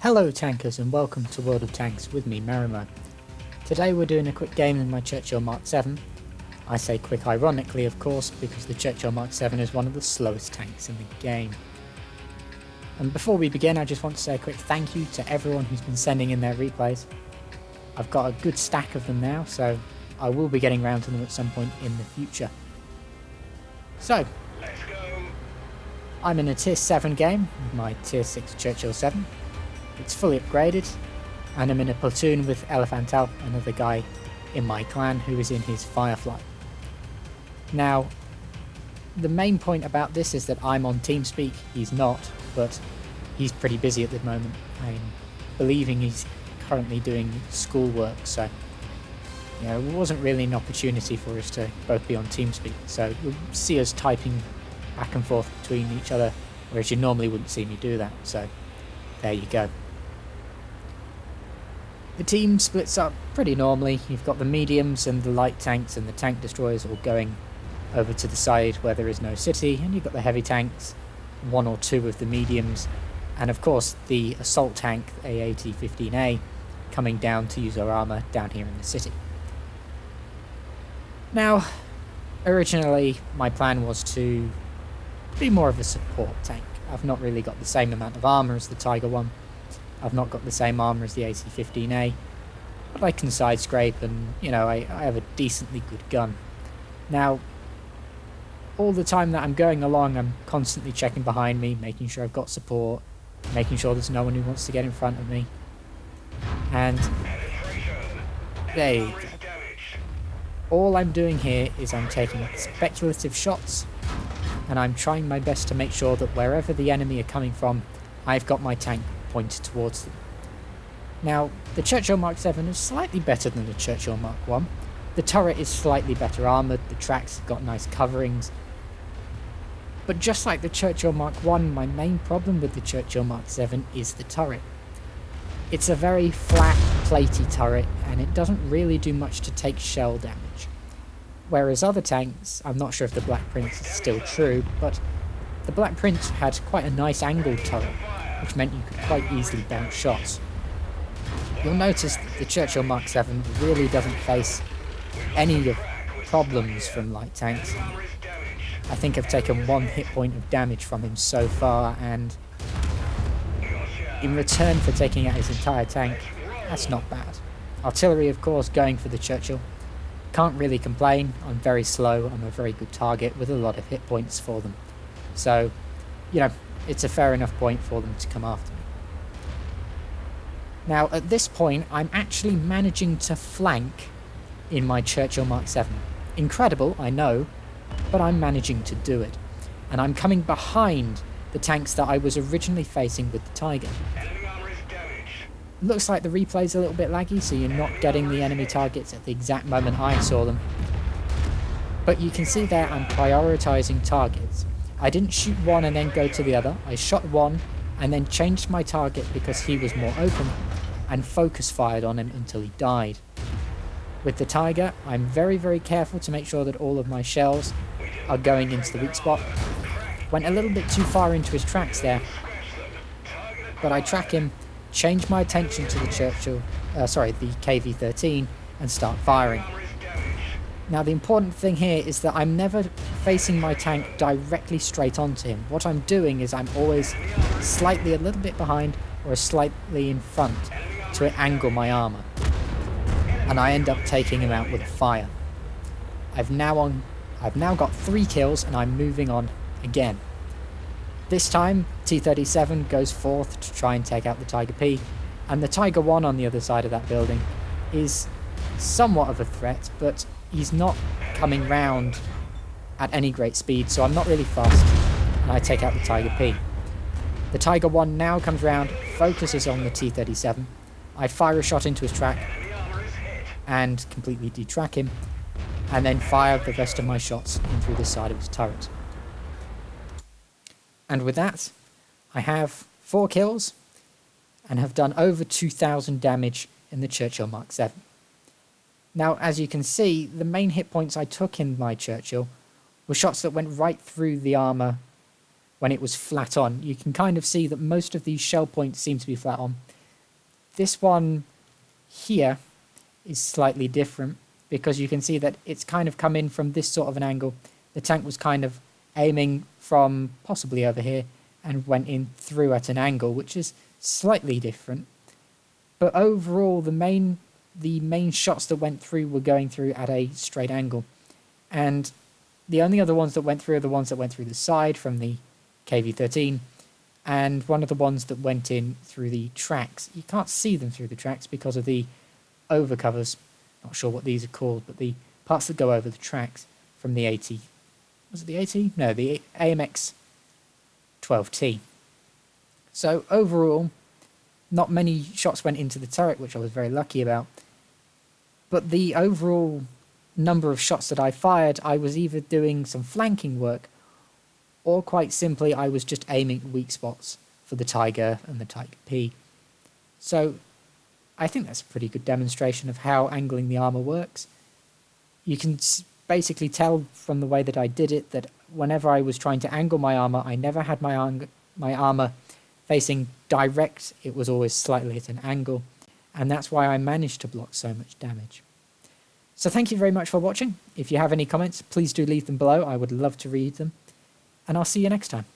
Hello tankers and welcome to World of Tanks with me, Marimo. Today we're doing a quick game in my Churchill Mark VII. I say quick ironically of course because the Churchill Mark VII is one of the slowest tanks in the game. And before we begin I just want to say a quick thank you to everyone who's been sending in their replays. I've got a good stack of them now, so I will be getting around to them at some point in the future. So, I'm in a tier 7 game with my tier 6 Churchill 7. It's fully upgraded, and I'm in a platoon with Elephantal, another guy in my clan who is in his Firefly. Now, the main point about this is that I'm on TeamSpeak, he's not, but he's pretty busy at the moment. I'm believing he's currently doing schoolwork, so it wasn't really an opportunity for us to both be on TeamSpeak, so you'll see us typing back and forth between each other, whereas you normally wouldn't see me do that, so there you go. The team splits up pretty normally. You've got the mediums and the light tanks and the tank destroyers all going over to the side where there is no city, and you've got the heavy tanks, one or two of the mediums, and of course the assault tank, AAT-15A, coming down to use our armour down here in the city. Now, originally my plan was to be more of a support tank. I've not really got the same amount of armour as the Tiger one. I've not got the same armour as the AC-15A, but I can side scrape and, I have a decently good gun. Now, all the time that I'm going along, I'm constantly checking behind me, making sure I've got support, making sure there's no one who wants to get in front of me. And there you go. All I'm doing here is I'm taking speculative shots, and I'm trying my best to make sure that wherever the enemy are coming from, I've got my tank pointed towards them. Now, the Churchill Mark VII is slightly better than the Churchill Mark I. The turret is slightly better armoured, the tracks have got nice coverings. But just like the Churchill Mark I, my main problem with the Churchill Mark VII is the turret. It's a very flat, platey turret, and it doesn't really do much to take shell damage. Whereas other tanks, I'm not sure if the Black Prince is still true, but the Black Prince had quite a nice angled turret, which meant you could quite easily bounce shots. You'll notice that the Churchill Mark VII really doesn't face any of problems from light tanks. I think I've taken 1 hit point of damage from him so far, and in return for taking out his entire tank, that's not bad. Artillery, of course, going for the Churchill. Can't really complain, I'm very slow, I'm a very good target with a lot of hit points for them. So, it's a fair enough point for them to come after me. Now, at this point, I'm actually managing to flank in my Churchill Mark VII. Incredible, I know, but I'm managing to do it. And I'm coming behind the tanks that I was originally facing with the Tiger. Looks like the replay's a little bit laggy, so you're not getting the enemy targets at the exact moment I saw them. But you can see there I'm prioritising targets. I didn't shoot one and then go to the other. I shot one and then changed my target because he was more open and focus fired on him until he died. With the Tiger, I'm very, very careful to make sure that all of my shells are going into the weak spot. Went a little bit too far into his tracks there, but I track him, change my attention to the the KV-13 and start firing. Now the important thing here is that I'm never facing my tank directly straight onto him. What I'm doing is I'm always slightly a little bit behind or slightly in front to angle my armour. And I end up taking him out with a fire. I've now got 3 kills and I'm moving on again. This time T-37 goes forth to try and take out the Tiger P, and the Tiger 1 on the other side of that building is somewhat of a threat, but he's not coming round at any great speed, so I'm not really fast, and I take out the Tiger P. The Tiger 1 now comes round, focuses on the T-37, I fire a shot into his track, and completely detrack him, and then fire the rest of my shots in through the side of his turret. And with that, I have 4 kills, and have done over 2,000 damage in the Churchill Mark VII. Now, as you can see, the main hit points I took in my Churchill were shots that went right through the armour when it was flat on. You can kind of see that most of these shell points seem to be flat on. This one here is slightly different because you can see that it's kind of come in from this sort of an angle. The tank was kind of aiming from possibly over here and went in through at an angle, which is slightly different. But overall, the main shots that went through were going through at a straight angle. And the only other ones that went through are the ones that went through the side from the KV-13, and one of the ones that went in through the tracks. You can't see them through the tracks because of the overcovers. Not sure what these are called, but the parts that go over the tracks from the 80. Was it the 80? No, the AMX 12T. So overall, not many shots went into the turret, which I was very lucky about. But the overall number of shots that I fired, I was either doing some flanking work, or quite simply, I was just aiming at weak spots for the Tiger and the Tiger P. So I think that's a pretty good demonstration of how angling the armour works. You can basically tell from the way that I did it that whenever I was trying to angle my armour, I never had my armour facing direct. It was always slightly at an angle, and that's why I managed to block so much damage. So thank you very much for watching. If you have any comments, please do leave them below. I would love to read them, and I'll see you next time.